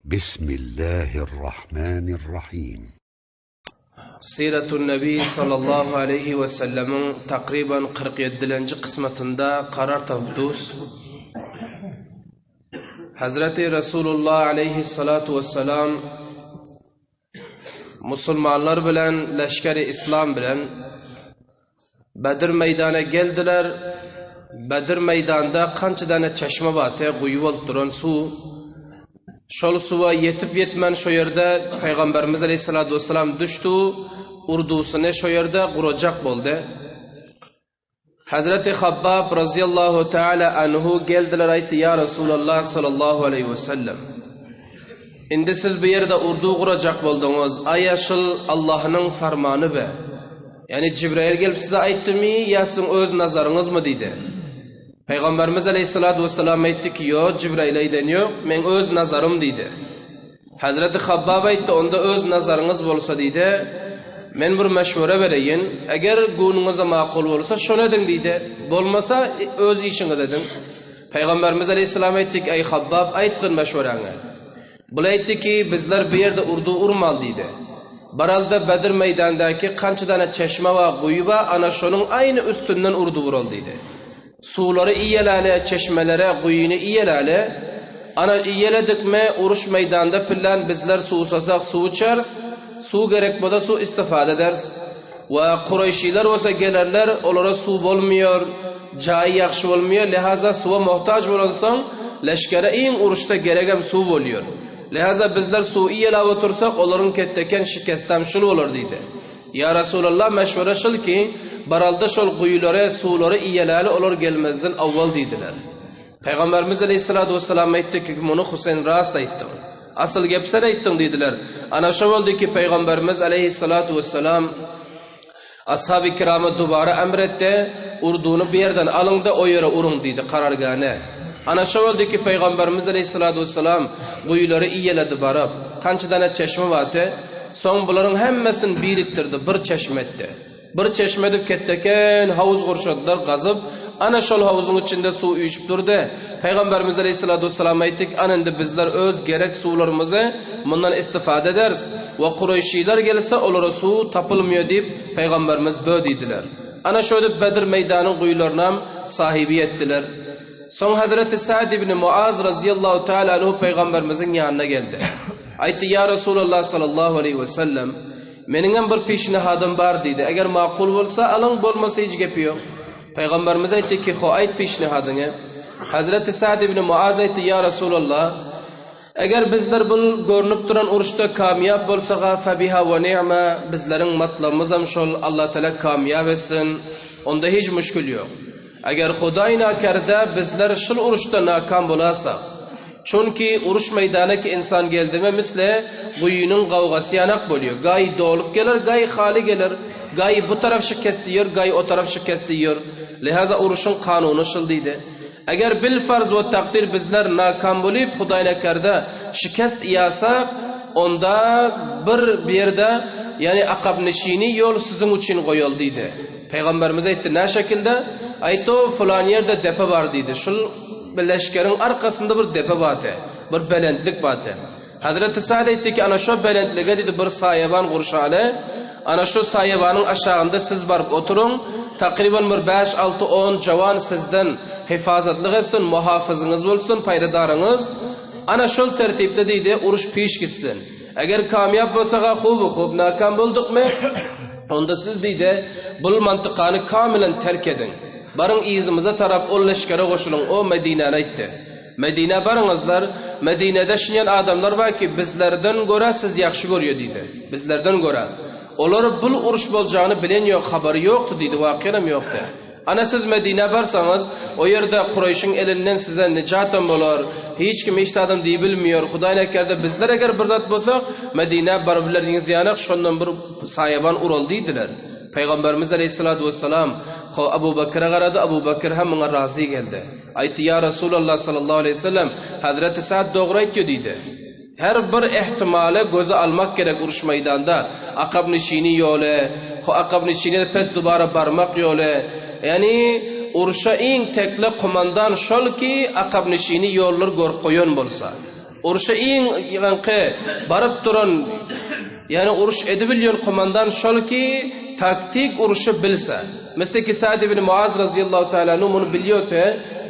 Bismillahirrahmanirrahim. Siratun Nabi sallallahu aleyhi ve sellemin takriben 47. kısmetinde karar tavduz. Hazreti Resulullah aleyhissalatu vesselam Müslümanlar bilen, leşkeri İslam bilen Bedir meydana geldiler. Bedir meydanda kançı tane çeşme batı, kuyuval duran su. Şol suva yetip yetmen şu yerde Peygamberimiz aleyhissalatu vesselam düştü. Urdusunu şu yerde kuracak oldu. Hazreti Habbab raziyallahu teala anhu geldiler aytti ya Resulullah sallallahu aleyhi ve sellem. Indi siz bir yerde urdu kuracak oldunuz. Ayaşıl Allah'ın farmanı be. Yani Cibrail gelip size aytti mi ya sizin öz nazarınız mı dedi. Peygamberimiz aleyhissalatu vesselam aytti ki yo Cibrail ayden yok men öz nazarım dedi. Hazreti Habbab aytti onda öz nazarınız bolsa dedi. Men bir meşvere vereyin. Eğer gununuza makul olursa şunu edin dedi. Bolmasa öz işiniz edin. Peygamberimiz aleyhisselam aytti ki ey Habbab aytgın meşverene. Bula aytti ki bizler bir yerde urdu urmal dedi. Baralda Bedir meydandaki kançı tane çeşme ve kuyuba ana şunun aynı üstünden urdu vurul dedi. Suları iyelale, çeşmelere, kuyunu iyelale. Ana iyeledik mi uruş meydanda pillan bizler su usasak su içeriz. Su gerek boda su istifade ederiz. Ve Kureyşiler olsa gelirler, onlara su olmuyor, cayı yakşı olmuyor. Lihaza suya muhtaç olursan, leşkere in uruşta gerekem su oluyor. Lihaza bizler su iyela otursak, onların ketteken şikestem şunu olur dedi. Ya Resulallah meşvere şıl ki, baralda şol kuyulara, suları iyelali olur gelmezden avval dediler. Peygamberimiz aleyhissalatu vesselam aytti ki, bunu Hüseyin rast aytti. Asıl gepsen ayttın dediler. Ana şu oldu ki Peygamberimiz aleyhissalatu vesselam ashab-ı kiramı dubara emretti. Urdunu bir yerden alın da o yere urun dedi karargane. Ana şu oldu ki Peygamberimiz aleyhissalatu vesselam kuyuları iyeledi barab. Kançı tane çeşme vardı. Son bunların hemmesini biriktirdi. Bir çeşme etti. Bir çeşme edip ketteken havuz kurşadılar gazıp. Ana şol havuzun içinde su uyuşup durdu. Peygamberimiz aleyhissalatu vesselam ayttık. Anında bizler öz gerek sularımızı bundan istifade ederiz. Ve Kureyşiler gelirse onlara su tapılmıyor deyip Peygamberimiz böyleydiler. Ana şöyle Bedir meydanın kuyularına sahibi ettiler. Son Hazreti Sa'd ibn Muaz raziyallahu teala anhu Peygamberimizin yanına geldi. Aytti ya Resulullah sallallahu aleyhi ve sellem. Meningen bir pişnihadım var dedi. Eğer makul olsa alın bolmasa hiç gepi yok. Peygamberimiz aytti ki ho ayt pişnihadını. Hazreti Sa'd ibn Muaz aytti ya Resulullah. Eğer bizler bu görünüp duran uruşta kamyab bolsaga fabiha ve ni'ma bizlerin matlabımız hem şol Allah Teala kamyab etsin. Onda hiç müşkül yok. Eğer Hudayna kerda bizler şol uruşta nakam bolasa. Çünkü uruş meydanaki insan geldi mi misle buyunun kavgası yanak buluyor. Gay dolup gelir, gay hali gelir. Gay bu taraf şikest diyor, gay o taraf şikest diyor. Lihaza uruşun kanunu şıldıydı. Eğer bil farz ve takdir bizler nakam bulup Hudayna kerda şikest iyasak, onda bir yerde yani akab nişini yol sizin için koyulduydı. Peygamberimiz aytti ne şekilde? Aytti o falan yerde depe var dedi. Şul leşkerin arkasında bir depe batı, bir belentlik batı. Hazreti Sa'd aytti ki ana şu belentlige dedi bir sayeban kurşalı. Ana şu sayebanın aşağında siz barıp oturun. Takriben bir 5-6-10 cavan sizden hifazatlık etsin, muhafızınız olsun, paydadarınız. Ana şol tertipte deydi uruş piş gitsin. Eğer kamyab olsaga hub nakam bulduk mu? Onda siz deydi bu mantıkanı kamilen terk edin. Barın izimize taraf o leşkere koşulun o Medine'ne aytti. Medine barınızlar Medine'de şinyen adamlar var ki bizlerden göre siz yakşı görüyor deydi. Bizlerden göre. Onlar bu uruş bolacağını bilen yok, haberi yoktu deydi, vakıram yoktu. Ana siz Medine barsanız o yerde Kureyş'in elinden size nicatam olur. Hiç kim hiç adam diye bilmiyor. Hudayna kerda bizler eğer bir zat bolsak Medine barbileriniz yanak şondan bir sayaban urul deydiler. Peygamberimiz aleyhissalatu vesselam Abu Bakır'a qaradı. Abu Bakır hem ona razı geldi. Aytti ya Resulullah sallallahu aleyhi ve sellem Hazreti Sa'd doğru aytıyor dedi. Her bir ihtimale göze almak gerek uruş meydanda. Akab nişini yolu, akab nişini pes dubara barmak yolu. Yani uruşa en tekli kumandan şol ki akab nişini yollar gör koyun bolsa. Uruşa iň ýanky baryp duran yani uruş edebilýän komandan şol ki taktik uruşy bilse. Mesleki Sa'd ibn Muaz radıyallahu teala anhu bunu biliyordu.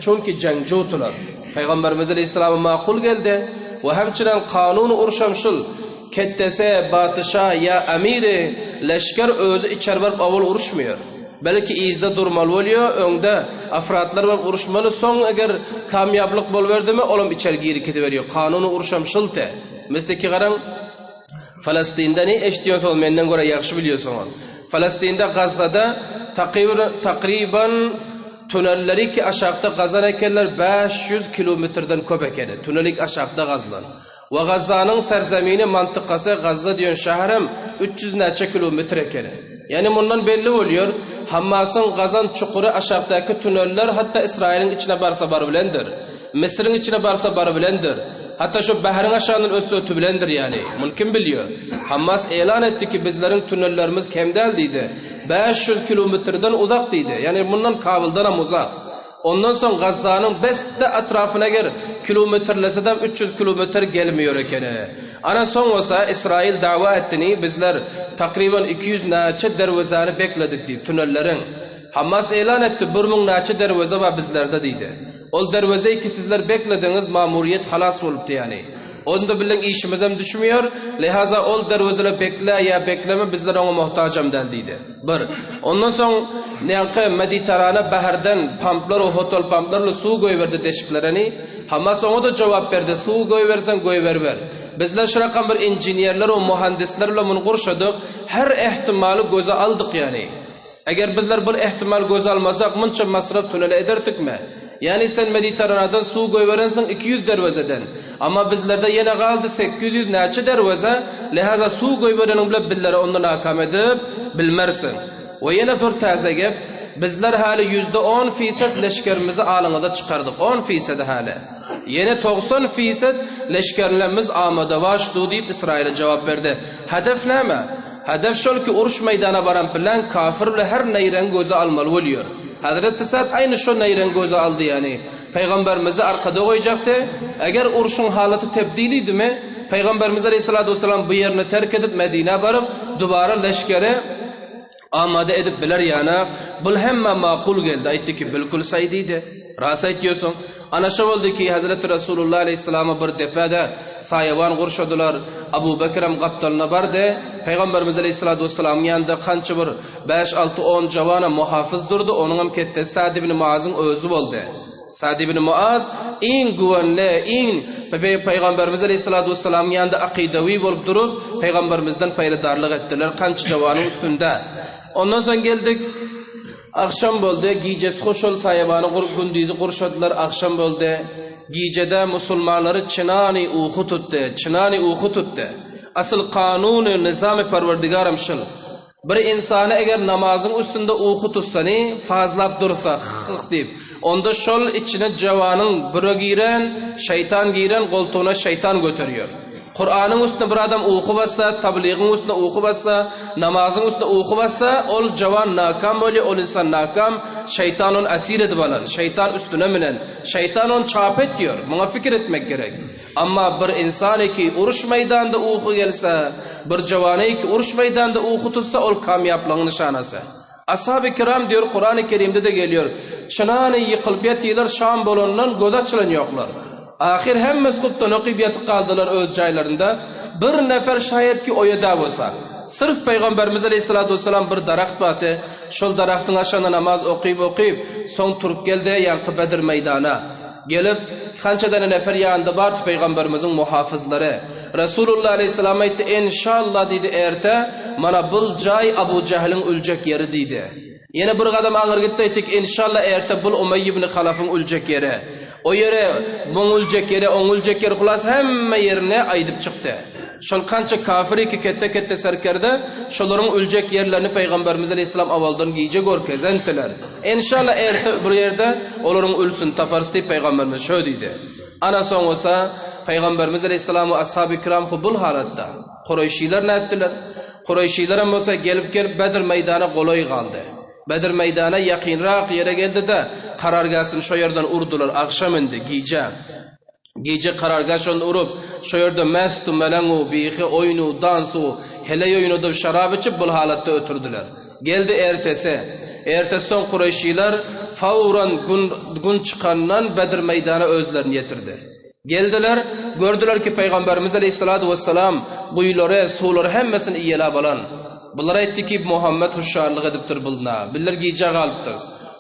Çünkü jangjutular. Peygamberimiz aleyhisselam maqul geldi ve hemçinin kanunu uruşamşul kettese batışa ya amiri leşker özü içer barıp avul uruşmuyor. Belki izde durmalı oluyor, önde afratlar var uruşmalı, son eğer kamyaplık bol verdi mi, olam içer geri kediveriyor. Kanunu uruşamşul te. Mesleki garan Falastin'de ne eştiyorsa ol, menden göre yakşı biliyorsunuz. Falastin'de Gazze'de takriban tünelleri ki aşağıda gazan ekerler 500 kilometreden köp ekeri. Tünelik aşağıda gazlan. Ve Gazze'nin serzemini mantıkası Gazze diyen şehrim 300 neçe kilometre ekeri. Yani bundan belli oluyor. Hamas'ın gazan çukuru aşağıdaki tüneller hatta İsrail'in içine barsa barbilendir. Mısır'ın içine barsa barbilendir. Hatta şu Bahrin aşağının ötü bilendir yani. Mümkün biliyor. Hamas elan etti ki bizlerin tünellerimiz kemdel deydi. 500 kilometreden uzak deydi. Yani bundan Kabil'den hem uzak. Ondan sonra Gazze'nin beste etrafına gir. Kilometreleseden 300 kilometre gelmiyor ekene. Ana son olsa İsrail dava ettiğini bizler takriben 200 neçe dervezanı bekledik deyip tünellerin. Hamas elan etti 1000 neçe derveze var bizlerde deydi. Ol dervezeyi ki sizler beklediğiniz mamuriyet halas oluptu yani. Onda bilen işimizem düşmüyor. Lihaza ol dervezeler bekle ya bekleme bizler ona muhtacam deldiydi. Bir. Ondan sonra Mediterane bahardan pamplar o hotel pamplarla su koyverdi deşiklerini. Hamas ona da cevap verdi. Su koyversen koyver. Bizler şurakan bir injinerler o mühendislerle bunu kurşadık. Her ihtimali göze aldık yani. Eğer bizler bir ihtimal göze almasak mınça masraf tünele ederdik mi? Yani sen Mediterrane'den su koyverensin 200 dervezeden. Ama bizlerde yine kaldı 800 neçe derveze. Lihaza su koyverenin bile billeri ondan akam edip bilmersin. Ve yine bir taze gep. Bizler hali %10% leşkerimizi alınıda çıkardık. 10% hali. Yine 90% leşkerlerimiz amada başladı deyip İsrail'e cevap verdi. Hedef ne mi? Hedef şol ki uruş meydana varan bilen kafirle her neyren göze almalı oluyor. Hazreti Sa'd aynı şu neyren göze aldı yani. Peygamberimizi arkada koyacaktı. Eğer uruşun halatı tebdiliydi mi? Peygamberimiz Aleyhisselatü Vesselam bu yerini terk edip Medine varıp dubara leşkere amade edip biler yani. Bul hemme makul geldi. Aytti ki bilkul saydiydi. Rasa etiyorsun. Anaşav oldu ki Hazreti Resulullah Aleyhisselam'a bir defada sayavan kurşadılar. Abu Bekir'em kaptalına vardı. Peygamberimiz Aleyhisselatü Vesselam'ın yanında kançı bir 5-6-10 cavana muhafız durdu. Onun hem kette Sa'd ibn Muaz'ın özü oldu. Sa'd ibn Muaz in güvenli, in Peygamberimiz Aleyhisselatü Vesselam'ın yanında akidevi olup durup Peygamberimizden payladarlık ettiler. Kançı cavanın üstünde. Ondan sonra geldik. Akşam oldu, giycesi hoş ol sayabanı gündüzü kurşadılar, akşam oldu. Giycede Müslümanları çınani uhu tuttu. Asıl kanunu, nizam-ı perverdigarım şıl. Bir insanı eğer namazın üstünde uhu tutsani, fazlap dursa, deyip, onda şol içine cavanın bürü giren, şeytan giren, koltuğuna şeytan götürüyor. Kur'an'ın üstüne bir adam uhu bassa, tabliğin üstüne uhu bassa, namazın üstüne uhu bassa, ol cavan nakam oluyor, ol insan nakam, şeytan onu esir edip alan, şeytan üstüne minen, şeytan onu çap ediyor, buna fikir etmek gerek. Ama bir insanı ki uruş meydanında uhu gelse, bir cavanı ki uruş meydanında uhu tutsa, ol kamyaplığın nişanası. Ashab-ı kiram diyor, Kur'an-ı Kerim'de de geliyor, çınanı yıkılıp yetiler, Şam bolonundan godaçılan yoklar. Ahir hemmesi kuptan okuyup yatıp kaldılar öz caylarında. Bir nefer şayet ki o yeda olsa. Sırf Peygamberimiz Aleyhisselatü Vesselam bir daraxt batı. Şol daraxtın aşağına namaz okuyup son turup geldi yankı Bedir meydana. Gelip kançadan nefer yanında vardı Peygamberimizin muhafızları. Resulullah Aleyhisselam aytti inşallah dedi erte mana bul cay Abu Cehil'in ölecek yeri dedi. Yine bir adam ağır gitti ettik inşallah erte bul Umeyy ibn Halaf'ın ölecek yeri. O yere, boğulacak yere, oğulacak yere, kulas hemme yerine aydıp çıktı. Şol kança kafiri ki kette serkerde, şolların ölecek yerlerini Peygamberimiz Aleyhisselam avaldan giyecek orkezendiler. İnşallah bir yerde, onların ölsün taparız deyip Peygamberimiz şöyle dedi. Ana son olsa, Peygamberimiz Aleyhisselam'ı ashab-ı kiram bul halatta. Kureyşiler ne ettiler? Kureyşiler hem olsa gelip Bedir meydana kolay kaldı. Bedir meydana yakınrak yere geldi de karargasını şu yerden urdular akşam indi giyce. Gece karargaşon urup, şu yerde mestu melengu, bihi oyunu, dansu, hele oyunu da şarap içip bu halatta ötürdüler. Geldi ertesi. Ertesi son Kureyşiler fauran gün çıkandan Bedir meydana özlerini getirdi. Geldiler, gördüler ki Peygamberimiz Aleyhisselatü Vesselam buyuları, suları hemmesini iyelab alan. Bunlar etti ki Muhammed huşarlık ediptir buluna. Biller giyecek alıptır.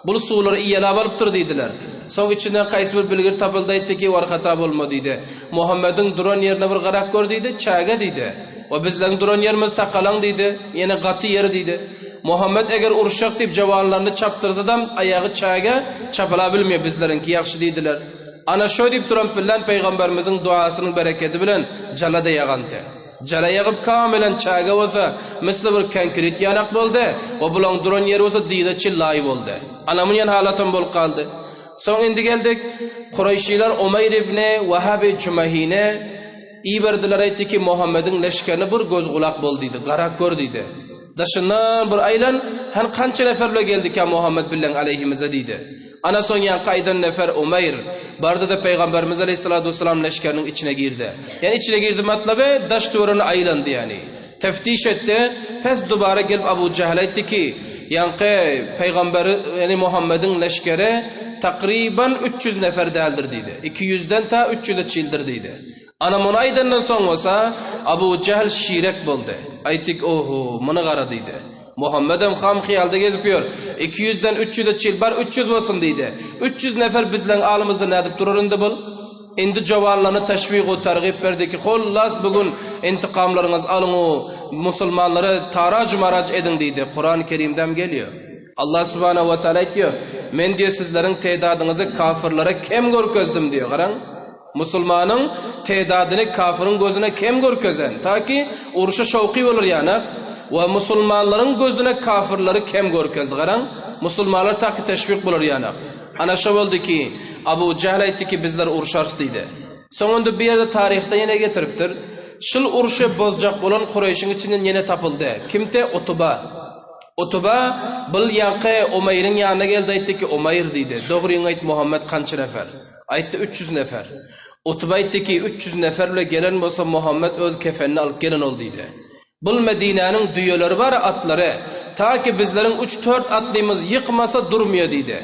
Bu suları iyelab alıptır dediler. Son içinden qaysı bir bilgir tapıldı etti ki var hata olma dedi. Muhammed'in duran yerine bir qarak gör dedi, çaga dedi. O bizlerin duran yerimiz taqalan dedi, yine qatı yeri dedi. Muhammed eğer uruşak deyip cavanlarını çaptırsadan ayağı çaga çapala bilmiyor bizlerinki yaxşı dediler. Ana şöyle deyip duran filan Peygamberimizin duasının bereketi bilen calada yağantı. Jala yağıp kamilen çaga olsa misli bir konkret yanak boldu. O bulan duran yeri olsa dide çillay boldu. Anamın yan halatım bol kaldı. Son indi geldik. Kureyşiler Umayr ibn Vahab Cumahine iyi verdiler etti ki Muhammed'in leşkerini bir göz kulak bol dedi. Qarak gör dedi. Daşından bir aylan han qancha neferle geldik ya Muhammed bilen aleyhimize dedi. Ana son yan qaydan nefer Umayr barda da Peygamberimiz Aleyhissalatu vesselam leşkerinin içine girdi. Yani içine girdi matlabe daş duvarını aylandı yani. Teftiş etti. Pes dubara gelip Abu Cehl etti ki yankı Peygamber yani Muhammed'in leşkeri takriban 300 nefer değildir dedi. 200'den ta 300'e çildir dedi. Ana mun aydandan son olsa Abu Cehl şirek buldu. Ayttik oho bunu qara dedi. Muhammed'im xam xiyalda gezip yor. 200'den 300'e çilbar 300 olsun dedi. 300 nefer bizden alımızda ne edip durur indi bul? Endi cavanlarını teşvik o tergib verdi ki xollas bugün intikamlarınız alın o Müslümanları tarac marac edin dedi. Kur'an-ı Kerim'den geliyor. Allah subhanahu wa ta'ala diyor. Men diyor sizlerin tedadınızı kafirlere kem görkezdim diyor. Qarang. Müslümanın tedadını kafirin gözüne kem görkezen. Ta ki uruşa şovqi olur yani. Ve Müslümanların gözüne kafirleri kem görkezdi. Qarang. Müslümanlar ta ki teşvik bulur yani. Ana şu oldu ki Abu Cehl aytdı ki bizler uruşarız dedi. Sonunda bir yerde tarihte yine getiriptir. Şıl uruşu bozacak olan Kureyş'in içinden yine tapıldı. Kimde? Utuba. Utuba bil yankı Umayr'ın yanına geldi aytdı ki Umayr dedi. Doğruyu ayt Muhammed qancha nefer? Aytdı 300 nefer. Utuba aytdı ki 300 neferle gelen olsa Muhammed öz kefenini alıp gelen ol dedi. Bil Medine'nin düyeleri var atları. Ta ki bizlerin 3-4 atlımız yıkmasa durmuyor dedi.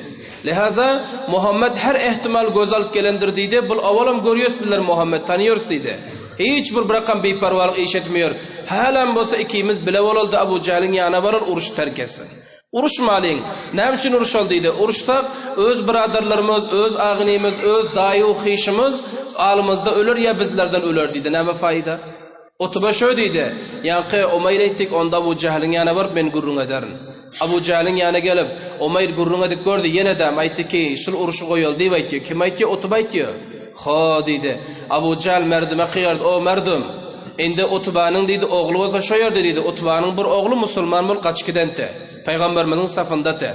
Lihaza Muhammed her ihtimal göz alıp gelendir dedi. Bu avalam görüyoruz bizler Muhammed tanıyoruz dedi. Hiç bir bırakan beyparvalık iş etmiyor. Halen olsa ikimiz bile oldu Abu Cehl'in yanına varır uruş terk etsin. Uruşmalıyın. Ne için uruş oldu dedi. Uruşta öz biraderlerimiz, öz ağınımız, öz dayu xişimiz alımızda ölür ya bizlerden ölür dedi. Ne fayda? Utuba şöyle dedi. Yankı Umayr ettik onda Abu Cehl'in yanına varıp ben gurrun ederim. Abu Cehl'in yanına gelip Umayr gurrun edip gördü. Yine de aytdı ki şul uruşu koyul deyip aytıyor. Kim aytıyor? Utuba aytıyor. Ha dedi. Abu Cehl merdime kıyardı. O merdum. Indi Utubanın dedi oğlu olsa şöyle dedi. Utubanın bir oğlu Müslüman bol kaçkidente. Peygamberimizin safında te.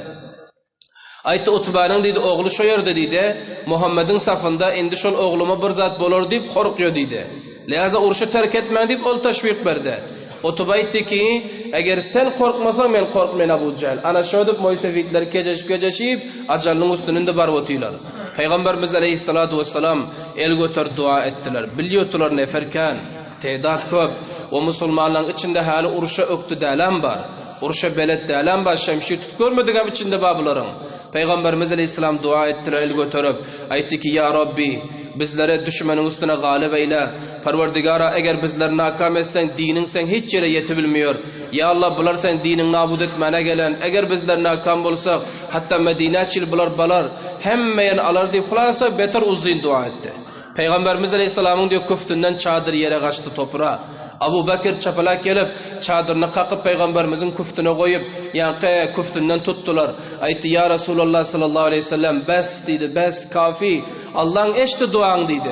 Aytdı Utubanın dedi oğlu şöyle dedi. Muhammed'in safında indi şol oğluma bir zat bolur deyip korkuyor dedi. Lihaza uruşu terk etme deyip ol teşvik verdi. Utuba aytdı ki eğer sen korkmasan men korkmayın Abu Cehl. Ana şöyle Moysefitler kejeşip acalının üstünde bar otuyorlar. Peygamberimiz Aleyhissalatu vesselam el götür dua ettiler. Biliyordular neferken tedat köp. O Müslümanların içinde hali uruşa öktü dälen var. Uruşa belet dälen var. Şemşir tut görmedik ab içinde babıların. Peygamberimiz Aleyhisselam dua ettiler el götürüp. Aytti ki ya Rabbi bizlere düşmanın üstüne galip eyle. Parvardigara eğer bizler nakam etsen dinin sen hiç yere yetebilmiyor. Ya Allah bular sen dinin nabud etmene gelen. Eğer bizler nakam olsak hatta Medine çil bular balar. Hemmeyen alar deyip fulasa beter uzun dua etti. Peygamberimiz Aleyhisselam'ın diyor küftünden çadır yere kaçtı toprağa. Abu Bakır çapalak gelip çadırını kakıp Peygamberimizin küftüne koyup yankı küftünden tuttular. Aytti ya Resulullah sallallahu aleyhi ve sellem bes dedi bes kafi. Allah'ın eşti duan dedi.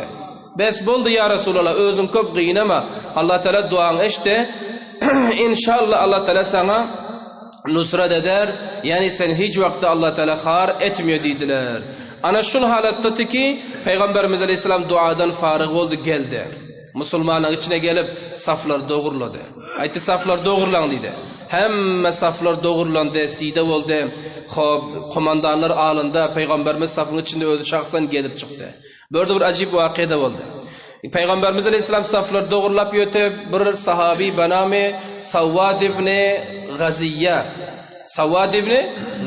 Bes boldu ya Resulullah özün köp gıynama. Allah Teala duan eşti. İnşallah Allah Teala sana nusrat eder. Yani sen hiç vakti Allah Teala khar etmiyor dediler. Ana şun halatta ki Peygamberimiz Aleyhisselam duadan farık oldu geldi. Müslümanların içine gelip saflar doğurladı. Aytti saflar doğurlan dedi. Hemme saflar doğurlandı, side oldu. Komandanlar alında Peygamberimiz safın içinde özü şahsen gelip çıktı. Böyle bir acip vakıda oldu. Peygamberimiz Aleyhisselam saflar doğrulap yöte bir sahabi baname Savvad ibn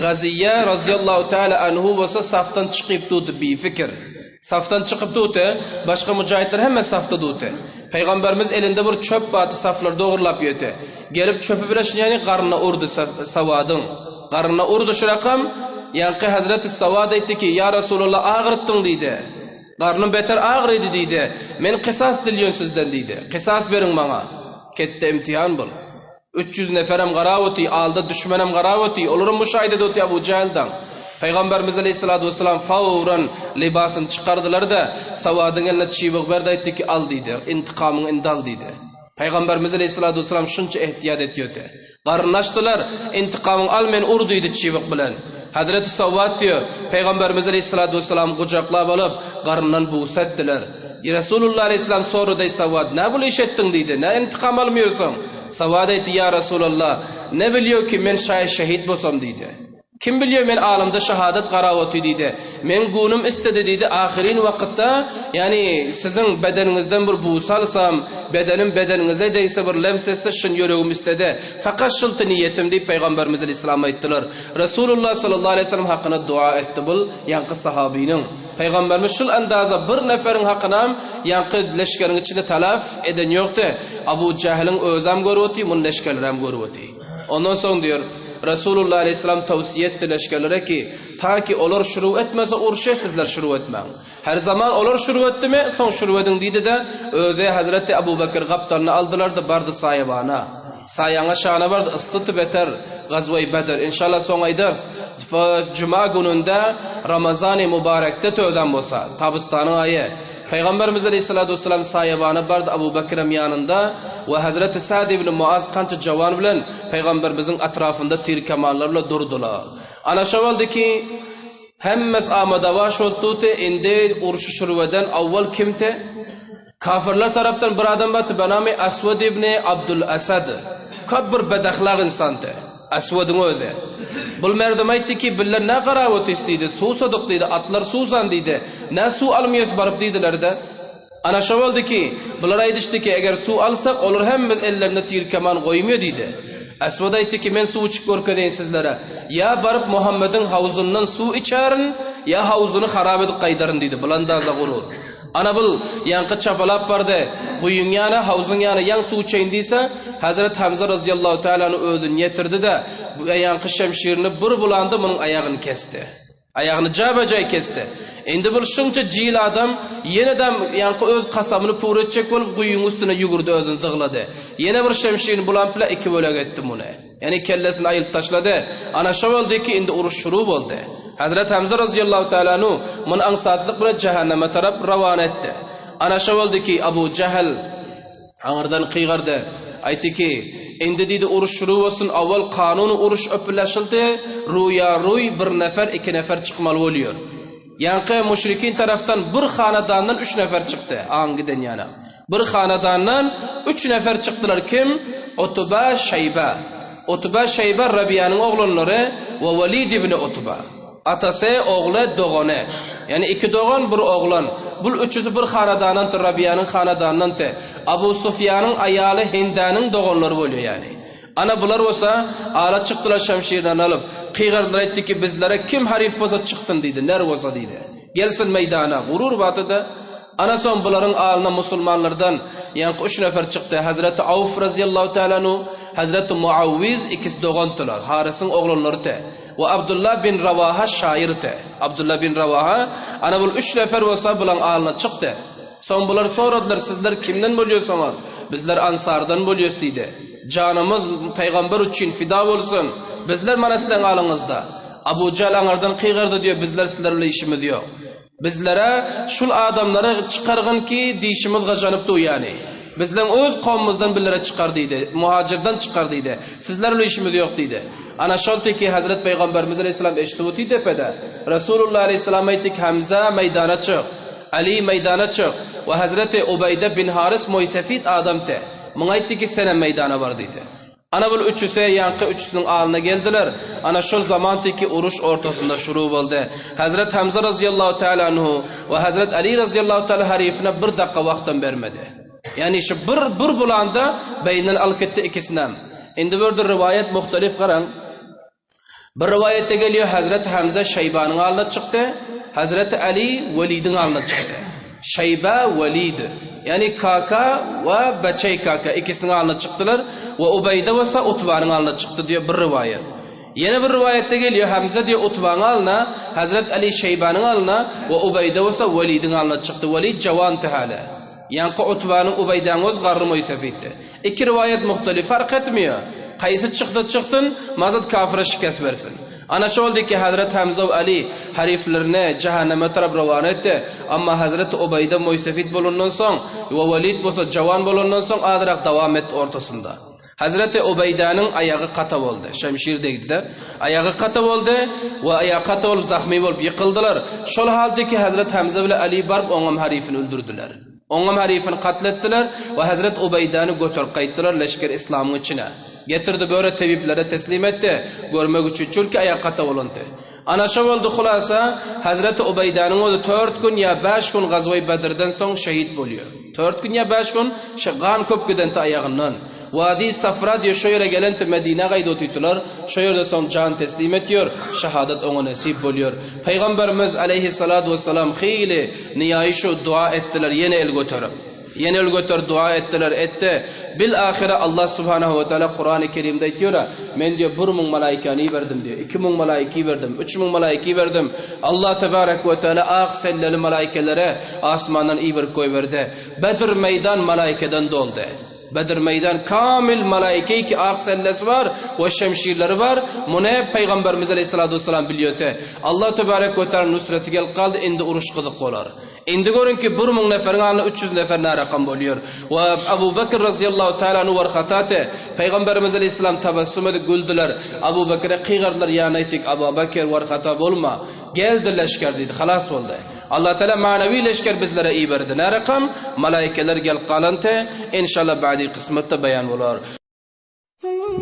Gaziyya razıyallahu teala anhu olsa saftan çıkıp durdu bir fikir. Saftan çıkıp durdu. Başka mücahitler hemen safta durdu. Peygamberimiz elinde bir çöp batı saflar doğrulap yöte. Gelip çöpü biraz yani karnına urdu Savad'ın. Karnına urdu şu rakam. Yani Hazreti Savvad etti ki ya Resulullah ağrıttın dedi. Karnım beter ağrıydı dedi. Men kısas diliyon sizden dedi. Kısas verin bana. Kette imtihan bul. 300 neferem garavati, alda düşmenem garavati. Olurum müşahede doti Abu Cehil'dan. Peygamberimiz Aleyhisselatü Vesselam fauran libasını çıkardılar da Savad'ın eline çiğbik verdi etti ki al dedi. İntikamın indal dedi. Peygamberimiz Aleyhisselatü Vesselam şunca ihtiyat ediyordu. Karnını açtılar. İntikamın al men urduydu çiğbik bilen. Hazreti Savvad diyor, Peygamberimiz Aleyhisselatü Vesselam kucaklap alıp karnından buğus ettiler. Resulullah Aleyhisselam soru dey Savvad, ne bunu iş ettin dedi, ne intikam almıyorsun? Savvad etti ya Resulullah, ne biliyor ki men şehit bolsam dedi. Kim biliyor men alamda şehadet garavati dedi. Men gunum istedi dedi ahirin vakitte yani sizin bedeninizden bir buğus alsam bedenim bedeninize değse bir lemsesse şun yüreğim istedi. Fakat şıltı niyetim deyip Peygamberimiz Aleyhisselam'a ettiler. Resulullah sallallahu aleyhi ve sellem hakkına dua etti bul yankı sahabinin. Peygamberimiz şul andaza bir neferin hakkına yankı leşkerin içinde talaf eden yoktu. Abu Cehil'in özem görüveti, mun leşkerlerim görüveti. Ondan sonra diyor Resulullah Aleyhisselam tavsiye etti leşkerlere ki ta ki olur şuru etmese urşe sizler şuru etmem. Her zaman olur şuru etti mi son şuru edin dedi de öze Hazreti Ebu Bekir kaptanını aldılar da bardı sayabana. Sayana şana vardı ıslıtı beter Gazve-i Bedir. İnşallah son ayda Cuma gününde Ramazan-ı Mübarek'te tövden olsa Tabistan'ın ayı. Peygamberimiz Aleyhisselatü Vesselam sayabana bardı Abu Bekir'in yanında ve Hazreti Sa'd ibn Muaz kança cavan bilen Peygamberimizin etrafında tir kemallarla durdular. Ana şavaldı ki hemmes amadavaş oldu te indi uruşu şurveden avval kimte? Kafirler taraftan bir adam batı benami Aswad ibn Abdul Asad. Kabir bedahlaq insantı. Aswad'ın özü. Bul merdum aytti ki biller ne qaravat istedi, su sadık dedi, atlar susan dedi. Ne su almıyız barıp dediler de. Ana şavaldı ki bular aytıştı ki eğer su alsak olur hemimiz ellerine tir keman koymuyor dedi. Aswad aytti ki men su içip görkedeyin sizlere. Ya barıp Muhammed'in havuzundan su içerin ya havuzunu harap edip kaydarın dedi. Bulanda zagurur. Ana bul yankı çapalap vardı. Bu yana havuzun yana yan su içeyindiyse Hazreti Hamza razıyallahu teala'nın ödün yetirdi de bu yankı şemşirini bir bulandı bunun ayağını kesti. Ayağını cabacay kesti. Endi bu şunca cil adam yeniden yankı öz kasabını pur edecek olup kuyun üstüne yugurdu özün zığladı. Yine bir şemşirini bulan pila iki bölek etti bunu. Yani kellesini ayılıp taşladı. Ana şavaldı ki indi uruş şurub oldu. Hazreti Hamza razıyallahu teala'nı mun ansatlık bile cehenneme taraf ravan etti. Ana şavaldı ki Abu Cehil ağırdan kıygardı. Aytti ki indi dedi uruş şuru olsun avval kanunu uruş öpüleşildi. Ruya ruy bir nefer iki nefer çıkmalı oluyor. Yankı müşrikin taraftan bir hanedandan 3 nefer çıktı. Ağın yana. Bir hanedandan 3 nefer çıktılar kim? Utba Şeyba. Utba Şeyba Rabia'nın oğlanları ve Velid ibn Utba. Atası oğlu doğanı. Yani iki doğan bir oğlan. Bu üçüsü bir hanedanın Rabia'nın hanedanından Abu Sufyan'ın ayalı Hinda'nın doğanları oluyor yani. Ana bular olsa ala çıktılar şemşirden alıp kıygardılar etti ki bizlere kim harif olsa çıksın dedi. Ner olsa dedi. Gelsin meydana. Gurur batıda. Ana son bunların alına Müslümanlardan yani 3 nefer çıktı. Hazreti Avf razıyallahu teala'nu, Hazreti Muavviz ikisi doğantılar. Haris'in oğlanları te. Ve Abdullah bin Ravaha şair te. Abdullah bin Ravaha ana bu 3 nefer olsa bulan alına çıktı. Son bunlar soradılar sizler kimden buluyorsunuz? Bizler Ansardan buluyoruz dedi. Canımız peygamber için fida olsun. Bizler mana sizden alınızda. Abu Cehil anardan kıygardı diyor. Bizler sizlerle işimiz yok. Bizlere şul adamları çıkargın ki dişimiz gajanıptı yani. Bizden öz kavmimizden birlere çıkar dedi. Muhacirden çıkar dedi. Sizlerle işimiz yok dedi. Ana şoltu ki Hazret Peygamberimiz Aleyhisselam eştuti tepede. Resulullah Aleyhisselam ayttik Hamza meydana çık. Ali meydana çık. Ve Hazreti Ubeyde bin Haris moysefit adamte. Mun ayttik ki sene meydana var dedi. Ana bu üçüse yankı üçüsünün alına geldiler. Ana şu zamantaki uruş ortasında şuru oldu. Hazret Hamza radıyallahu teala anhu ve Hazret Ali radıyallahu teala harifine bir dakika vaktin vermedi. Yani şu bir bulanda beynel alketti ikisinden. Indi bir rivayet muhtelif qaran. Bir rivayette geliyor Hazret Hamza Şeyba'nın alına çıktı. Hazret Ali Velid'in alına çıktı. Şeyba Velid. Yani kaka ve beçey kaka ikisinin alına çıktılar. Ve Ubeyde ve Utba'nın alına çıktı diyor bir rivayet. Yine bir rivayette geliyor Hamza diyor Utba'nın alına, Hazret Ali Şeyba'nın alına ve Ubeyde ve Velid'in alına çıktı. Velid cavan hala. Yani Utba'nın Ubeyde'nin öz garrımı sefitti. İki rivayet muhtelif fark etmiyor. Kayısı çıktın mazat kafire şikast versin. Ana şu oldu ki Hazret Hamza ve Ali hariflerine cehenneme taraf ravan etti. Ama Hazret Ubeyde muysefit bulundan son ve Velid bolsa cavan bulundan son adarak devam etti ortasında. Hazreti Ubeyde'nin ayağı kata oldu. Şemşir değildiler. Ayağı kata oldu ve ayağı kata olup zahmi olup yıkıldılar. Şol haldeki Hazret Hamza ile Ali barb onun harifini öldürdüler. Onun harifini katlettiler ve Hazret Ubeyde'ni götürüp kayıttılar leşker İslam'ın içine. Getirdi böyle tebiplere teslim etti. Görmek için çünkü ayağı kata olundu. Ana şu oldu hulasa Hazreti Ubeyde'nin o 4 gün ya 5 gün Gazve-i Bedir'den sonra şehit oluyor. 4 gün ya 5 gün şıgan köp gidenti ayağından. Vadi Safra diyor şu yere gelenti Medine gaydı oturtular. Şu yerde son can teslim ediyor. Şehadet ona nasip oluyor. Peygamberimiz aleyhissalatu vesselam khili nihai şu dua ettiler yeni el götürüp. Yeni el götür dua ettiler etti. Bil ahire Allah subhanahu ve teala Kur'an-ı Kerim'de diyor men diyor 1000 malaikani verdim diyor. 2000 malaiki verdim. 3000 malaiki verdim. Allah tebarek ve teala ak selleli malaikelere asmandan iyi bir koy verdi. Bedir meydan malaikeden doldu. Bedir meydan kamil malaike ki ak sellesi var ve şemşirleri var. Mune Peygamberimiz aleyhissalatu vesselam biliyordu. Allah tebarek ve teala nusreti gel kaldı indi uruş kılık olar. Indi görün ki 1000 neferin alına 300 neferine rakam oluyor. Ve Abu Bakr radıyallahu teala anhu var hatate. Peygamberimiz aleyhisselam tabassum edip güldüler. Abu Bakr'e kıygardılar ya neytik Abu Bakr var hata olma. Geldi leşker dedi. Halas oldu. Allah Teala manevi leşker bizlere iyi verdi. Ne rakam? Malaikeler gel qalante. İnşallah ba'di kısmette beyan olur.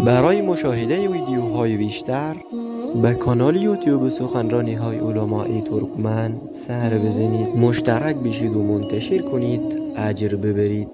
برای مشاهده ویدیوهای بیشتر به کانال یوتیوب سخنرانی های علماء ترکمن سر بزنید، مشترک بشید و منتشر کنید، اجر ببرید.